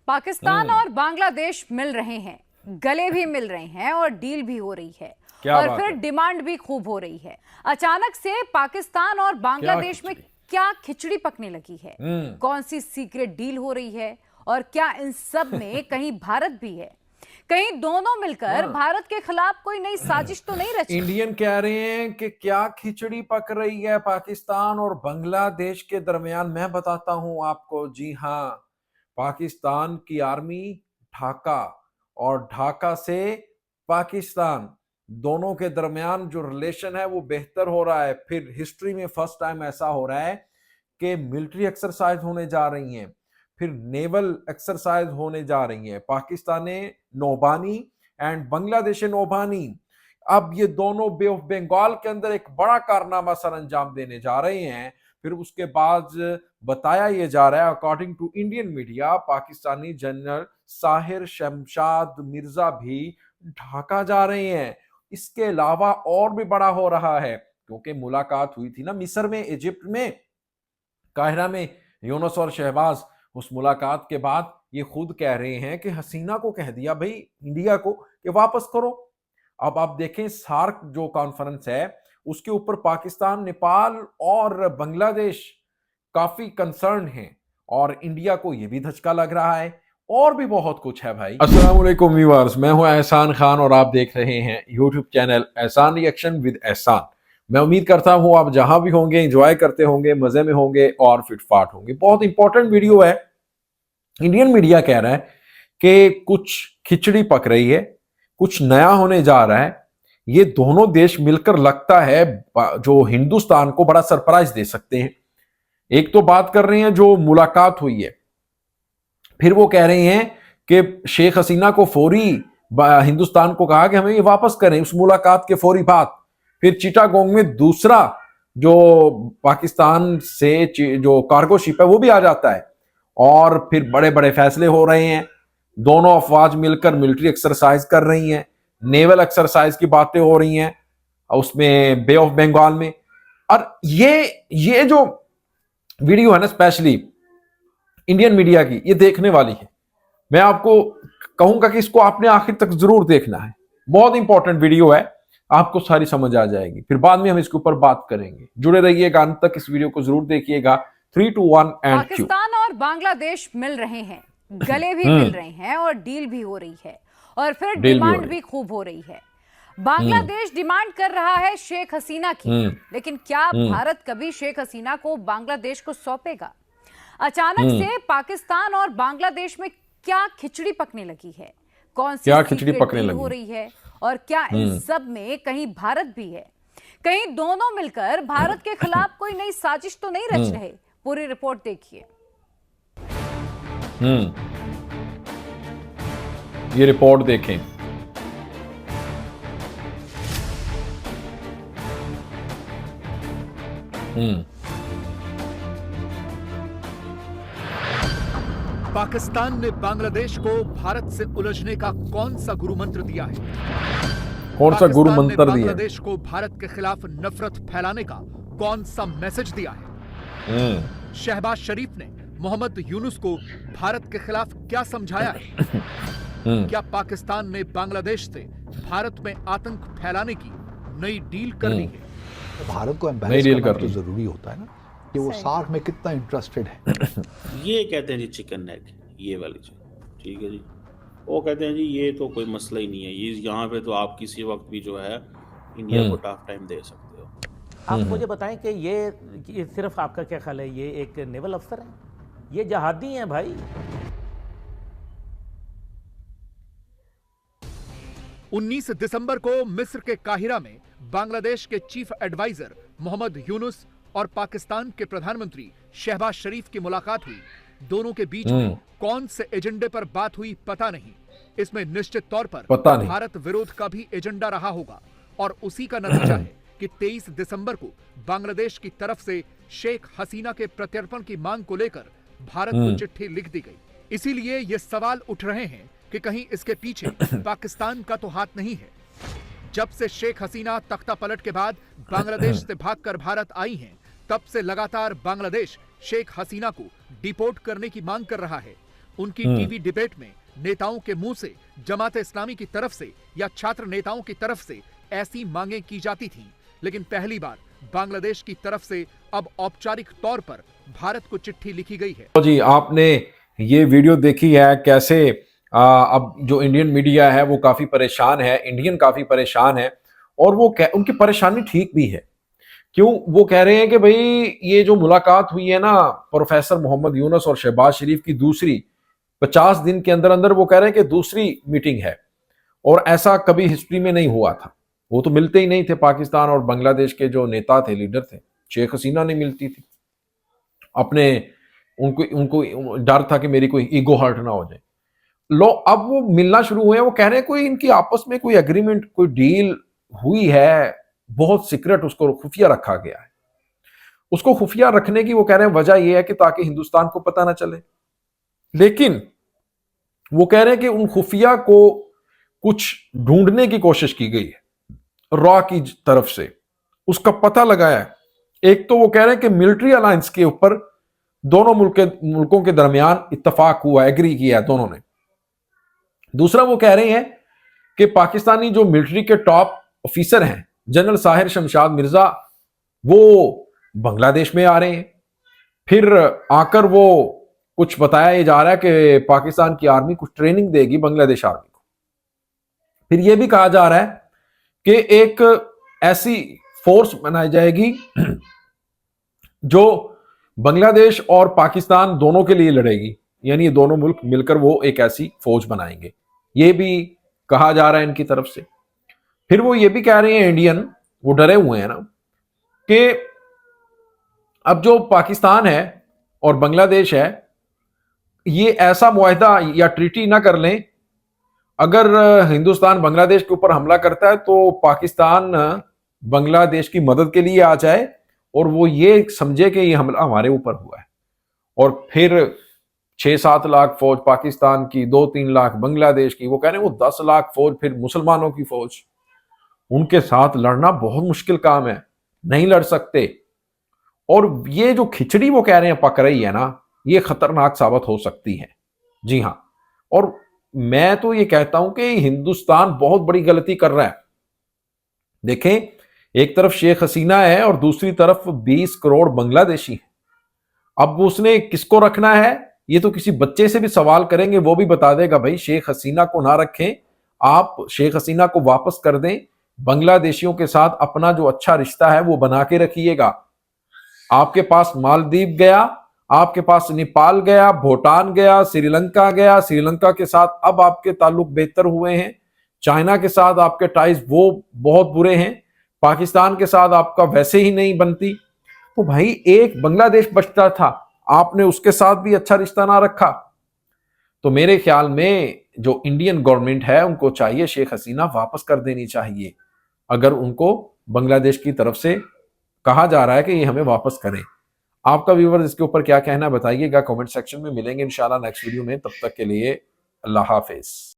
पाकिस्तान और बांग्लादेश मिल रहे हैं, गले भी मिल रहे हैं और डील भी हो रही है। क्या और बात फिर है? डिमांड भी खूब हो रही है। अचानक से पाकिस्तान और बांग्लादेश में क्या खिचड़ी पकने लगी है? कौन सी सीक्रेट डील हो रही है? और क्या इन सब में कहीं भारत भी है? कहीं दोनों मिलकर भारत के खिलाफ कोई नई साजिश तो नहीं रची? इंडियन कह रहे हैं कि क्या खिचड़ी पक रही है पाकिस्तान और बांग्लादेश के दरमियान। मैं बताता हूं आपको, जी हाँ, पाकिस्तान की आर्मी ढाका और ढाका से पाकिस्तान दोनों के दरमियान जो रिलेशन है वो बेहतर हो रहा है। फिर हिस्ट्री में फर्स्ट टाइम ऐसा हो रहा है कि मिलिट्री एक्सरसाइज होने जा रही हैं, फिर नेवल एक्सरसाइज होने जा रही हैं। पाकिस्तानी नौबानी एंड बांग्लादेशी नौबानी अब ये दोनों बे ऑफ बंगाल के अंदर एक बड़ा कारनामा सर अंजाम देने जा रहे हैं। फिर उसके बाद बताया ये जा रहा है, according to Indian media, Pakistani general Sahir Shamshad Mirza भी ढाका जा रहे हैं। इसके अलावा और भी बड़ा हो रहा है, क्योंकि मुलाकात हुई थी ना मिस्र में, इजिप्ट में, काहिरा में, यूनुस और शहबाज। उस मुलाकात के बाद ये खुद कह रहे हैं कि हसीना को कह दिया भाई इंडिया को कि वापस करो। अब आप देखें सार्क जो कॉन्फ्रेंस है उसके ऊपर पाकिस्तान, नेपाल और बांग्लादेश काफी कंसर्न हैं और इंडिया को यह भी धचका लग रहा है। और भी बहुत कुछ है भाई। अस्सलाम वालेकुम व्यूअर्स, मैं हूं एहसान खान और आप देख रहे हैं यूट्यूब चैनल एहसान रिएक्शन विद एहसान। मैं उम्मीद करता हूं आप जहां भी होंगे एंजॉय करते होंगे, मजे में होंगे और फिटफाट होंगे। बहुत इंपॉर्टेंट वीडियो है। इंडियन मीडिया कह रहा है कि कुछ खिचड़ी पक रही है, कुछ नया होने जा रहा है। ये दोनों देश मिलकर लगता है जो हिंदुस्तान को बड़ा सरप्राइज दे सकते हैं। एक तो बात कर रहे हैं जो मुलाकात हुई है, फिर वो कह रहे हैं कि शेख हसीना को फौरी हिंदुस्तान को कहा कि हमें ये वापस करें उस मुलाकात के फौरी बाद। फिर चिटागोंग में दूसरा जो पाकिस्तान से जो कार्गो शिप है वो भी आ जाता है और फिर बड़े बड़े फैसले हो रहे हैं। दोनों अफवाज मिलकर मिलिट्री एक्सरसाइज कर रही हैं, नेवल एक्सरसाइज की बातें हो रही हैं उसमें बे ऑफ बंगाल में। और ये जो वीडियो है ना, स्पेशली इंडियन मीडिया की, ये देखने वाली है। मैं आपको कहूंगा कि इसको आपने आखिर तक जरूर देखना है। बहुत इंपॉर्टेंट वीडियो है, आपको सारी समझ आ जाएगी। फिर बाद में हम इसके ऊपर बात करेंगे। जुड़े रहिएगा अंत तक, इस वीडियो को जरूर देखिएगा। 3 2 1 एंड क्यू। पाकिस्तान और बांग्लादेश मिल रहे हैं, गले भी मिल रहे हैं और डील भी हो रही है। और फिर डिमांड भी खूब हो रही है। बांग्लादेश डिमांड कर रहा है शेख हसीना की, लेकिन क्या भारत कभी शेख हसीना को बांग्लादेश को सौंपेगा? अचानक से पाकिस्तान और बांग्लादेश में क्या खिचड़ी पकने लगी है? कौन सी खिचड़ी पकने लगी हो रही है? और क्या इन सब में कहीं भारत भी है? कहीं दोनों मिलकर भारत के खिलाफ कोई नई साजिश तो नहीं रच रहे? पूरी रिपोर्ट देखिए। ये रिपोर्ट देखें। पाकिस्तान ने बांग्लादेश को भारत से उलझने का कौन सा गुरु मंत्र दिया है? कौन सा गुरु मंत्र दिया? बांग्लादेश को भारत के खिलाफ नफरत फैलाने का कौन सा मैसेज दिया है? शहबाज शरीफ ने मोहम्मद यूनुस को भारत के खिलाफ क्या समझाया है? क्या पाकिस्तान ने बांग्लादेश से भारत में आतंक फैलाने की नई डील कर ली है? भारत को एम्बैरेस करना तो जरूरी होता है ना कि वो सार्क में कितना इंटरेस्टेड है। ये कहते हैं जी चिकन एग, ये वाली चीज, ठीक है जी। वो कहते हैं जी ये तो कोई मसला ही नहीं है, ये यहाँ पे तो आप किसी वक्त भी जो है इंडिया को टफ टाइम दे सकते हो। आप मुझे बताएं कि ये सिर्फ आपका क्या ख्याल है, ये एक नेवल अफसर है, ये जहादी हैं भाई। 19 दिसंबर को मिस्र के काहिरा में बांग्लादेश के चीफ एडवाइजर मोहम्मद यूनुस और पाकिस्तान के प्रधानमंत्री शहबाज शरीफ की मुलाकात हुई। दोनों के बीच में कौन से एजेंडे पर बात हुई पता नहीं। इसमें निश्चित तौर पर भारत विरोध का भी एजेंडा रहा होगा और उसी का नतीजा है कि 23 दिसंबर को बांग्लादेश की तरफ से शेख हसीना के प्रत्यर्पण की मांग को लेकर भारत को चिट्ठी लिख दी गई। इसीलिए ये सवाल उठ रहे हैं कि कहीं इसके पीछे पाकिस्तान का तो हाथ नहीं है। जब से शेख हसीना तख्ता पलट के बाद बांग्लादेश से भागकर भारत आई हैं, तब से लगातार बांग्लादेश शेख हसीना को डिपोर्ट करने की मांग कर रहा है। उनकी टीवी डिबेट में नेताओं के मुंह से जमात इस्लामी की तरफ से या छात्र नेताओं की तरफ से ऐसी मांगें की जाती थीं, लेकिन पहली बार बांग्लादेश की तरफ से अब औपचारिक तौर पर भारत को चिट्ठी लिखी गई है। तो जी आपने ये वीडियो देखी है कैसे अब जो इंडियन मीडिया है वो काफी परेशान है, इंडियन काफी परेशान है, और वो उनकी परेशानी ठीक भी है। क्यों? वो कह रहे हैं कि भाई ये जो मुलाकात हुई है ना प्रोफेसर मोहम्मद यूनुस और शहबाज शरीफ की, दूसरी 50 दिन के अंदर अंदर, वो कह रहे हैं कि दूसरी मीटिंग है और ऐसा कभी हिस्ट्री में नहीं हुआ था। वो तो मिलते ही नहीं थे, पाकिस्तान और बांग्लादेश के जो नेता थे, लीडर थे, शेख हसीना नहीं मिलती थी, अपने उनको डर था कि मेरी कोई ईगो हर्ट ना हो जाए। लो अब वो मिलना शुरू हुए हैं, वो कह रहे हैं कोई इनकी आपस में कोई एग्रीमेंट, कोई डील हुई है, बहुत सीक्रेट, उसको खुफिया रखा गया है। उसको खुफिया रखने की वो कह रहे हैं वजह यह है कि ताकि हिंदुस्तान को पता ना चले। लेकिन वो कह रहे हैं कि उन खुफिया को कुछ ढूंढने की कोशिश की गई है रॉ की तरफ से, उसका पता लगाया है। एक तो वो कह रहे हैं कि मिलिट्री अलायंस के ऊपर दोनों मुल्कों के दरमियान इत्तेफाक हुआ, एग्री किया है दोनों ने। दूसरा वो कह रहे हैं कि पाकिस्तानी जो मिलिट्री के टॉप ऑफिसर हैं, जनरल साहिर शमशाद मिर्जा, वो बांग्लादेश में आ रहे हैं। फिर आकर वो कुछ बताया जा रहा है कि पाकिस्तान की आर्मी कुछ ट्रेनिंग देगी बांग्लादेश आर्मी को। फिर यह भी कहा जा रहा है कि एक ऐसी फोर्स बनाई जाएगी जो बांग्लादेश और पाकिस्तान दोनों के लिए लड़ेगी, यानी ये दोनों मुल्क मिलकर वो एक ऐसी फौज बनाएंगे, ये भी कहा जा रहा है इनकी तरफ से। फिर वो ये भी कह रहे हैं इंडियन, वो डरे हुए हैं ना कि अब जो पाकिस्तान है और बांग्लादेश है, ये ऐसा मुआहदा या ट्रीटी ना कर लें, अगर हिंदुस्तान बांग्लादेश के ऊपर हमला करता है तो पाकिस्तान बांग्लादेश की मदद के लिए आ जाए और वो ये समझे कि ये हमला हमारे ऊपर हुआ है, और फिर 6-7 लाख फौज पाकिस्तान की, 2-3 लाख बांग्लादेश की, वो कह रहे हैं वो 10 लाख फौज फिर मुसलमानों की फौज, उनके साथ लड़ना बहुत मुश्किल काम है, नहीं लड़ सकते। और ये जो खिचड़ी वो कह रहे हैं पक रही है ना, ये खतरनाक साबित हो सकती है। जी हां, और मैं तो ये कहता हूं कि हिंदुस्तान बहुत बड़ी गलती कर रहा है। देखें, एक तरफ शेख हसीना है और दूसरी तरफ 20 करोड़ बांग्लादेशी है। अब उसने किसको रखना है, ये तो किसी बच्चे से भी सवाल करेंगे, वो भी बता देगा भाई शेख हसीना को ना रखें, आप शेख हसीना को वापस कर दें, बांग्लादेशियों के साथ अपना जो अच्छा रिश्ता है वो बना के रखिएगा। आपके पास मालदीव गया, आपके पास नेपाल गया, भूटान गया, श्रीलंका गया, श्रीलंका के साथ अब आपके ताल्लुक बेहतर हुए हैं, चाइना के साथ आपके टाइज वो बहुत बुरे हैं, पाकिस्तान के साथ आपका वैसे ही नहीं बनती, तो भाई एक बांग्लादेश बचता था, आपने उसके साथ भी अच्छा रिश्ता ना रखा। तो मेरे ख्याल में जो इंडियन गवर्नमेंट है उनको चाहिए शेख हसीना वापस कर देनी चाहिए, अगर उनको बांग्लादेश की तरफ से कहा जा रहा है कि ये हमें वापस करें। आपका व्यूअर्स इसके ऊपर क्या कहना है बताइएगा कमेंट सेक्शन में। मिलेंगे इंशाल्लाह नेक्स्ट वीडियो में, तब तक के लिए अल्लाह हाफिज।